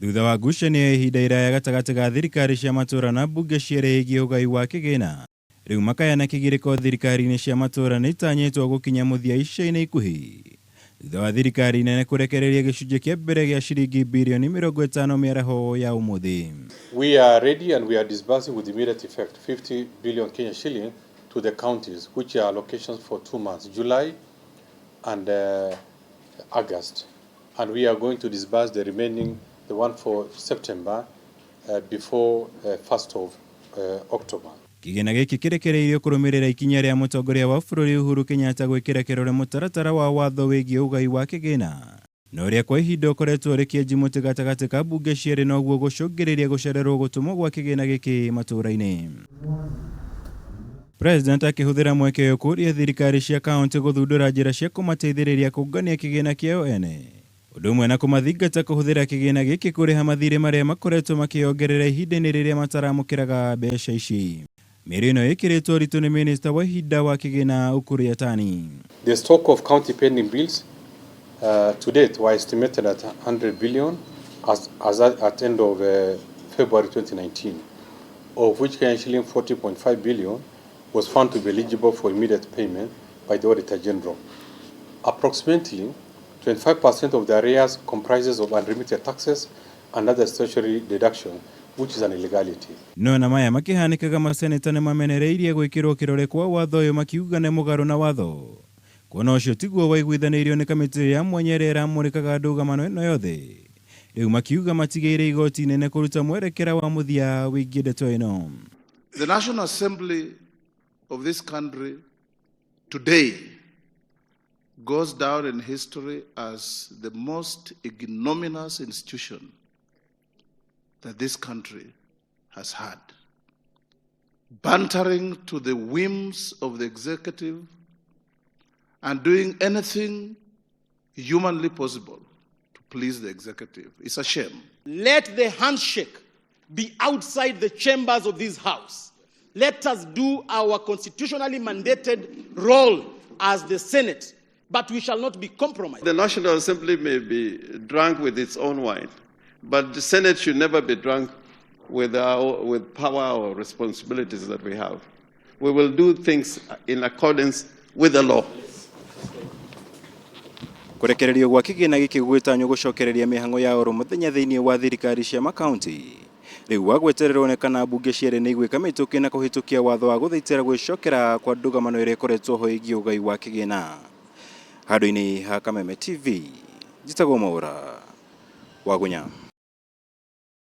Thutha wa ngucanio ya ihinda iraya gatagati ga thirikari cia matura na mbunge ciĩrĩgie ũgai wa kĩgĩna, rĩu makayana kĩgirĩko thirikari-inĩ cia matura nĩ itanyĩtwo gũkinya mũthia ica-inĩ ikuhĩ. Thutha wa thirikari nene kũrekereria gĩcunjĩ kĩa mbere gĩa ciringi birioni 50 mĩaraho ya ũmũthĩ. We are ready and we are disbursing with immediate effect 50 billion Kenya shilling to the counties, which are allocations for 2 months, July and August. And we are going to disburse the remaining, the one for September, before 1st of October. Kĩgĩna gĩkĩ kĩrekereirio kũrũmĩrĩra ikinya rĩa mũtongoria wa bũrũri Uhuru Kenyatta gwĩkĩra kĩrore mũtaratara wa watho wĩgiĩ ũgai wa kĩgĩna, na ũrĩa kwa ihinda ũkoretwo rĩkĩenji mũtĩ gatagatĩ ka mbunge cierĩ na ũguo gũcũngĩrĩria gũcererwo gũtũmwo gwa kĩgĩna gĩkĩ matũũra-inĩ. President akĩhũthĩra mweke ũyũ kũria thirikari cia kaunti gũthundũra njĩra cia kũmateithĩrĩria kũngania kĩgĩna kĩao ene, ũndũ ũmwe na kũmathingata kũhũthĩra kĩgĩna gĩkĩ kũrĩha mathirĩ marĩa makoretwo makĩongerera ihinda-inĩ rĩrĩa mataramũkĩraga mbeca ici. Mĩario ĩno ĩkĩrĩtwo ũritũ nĩ Minister wa ihinda wa kĩgĩna Ukur Yatani. The stock of county pending bills to date were estimated at 100 billion as at end of February 2019, of which Kenyan shilling 40.5 billion was found to be eligible for immediate payment by the Auditor General. Approximately 25% of the arrears comprises of unremitted taxes and other statutory deduction, which is an illegality. No na maya makĩhanĩkaga maseneta nĩ mamenereirie gwĩkĩrwo kĩrore kwa watho ũyũ makiuga nĩ mũgarũ na watho. Kuona ũcio tiguo waiguithanĩirio nĩ kamĩtĩ ya mwanya ĩrĩa ĩramũrĩkaga ndũgamano ĩno yothe. Rĩu makiuga matigĩire igoti inene kũruta mwerekera wa mũthia wĩgiĩ ndeto ĩno. The National Assembly of this country today goes down in history as the most ignominious institution that this country has had, bantering to the whims of the executive and doing anything humanly possible to please the executive. It's a shame. Let the handshake be outside the chambers of this house. Let us do our constitutionally mandated role as the Senate, but we shall not be compromised. The National Assembly may be drunk with its own wine, but the Senate should never be drunk with power or responsibilities that we have. We will do things in accordance with the law. Kũrekererio gwa kĩgĩna gĩkĩ gwĩtanywo gũcokereria mĩhang'o ya oro mũthenya thĩinĩ wa thirikari cia makaunti. Rĩu wagwetererwo nĩ kana mbunge cierĩ nĩ igwĩka mĩtũkĩ na kũhĩtũkia watho wa gũthaitĩra gwĩcokera kwa ndũgamano ĩrĩa ĩkoretwo ho ĩgiĩ ũgai wa kĩgĩna. Handũ-inĩ ha Kameme TV, njĩtagwo Mwaũra wa Gunya.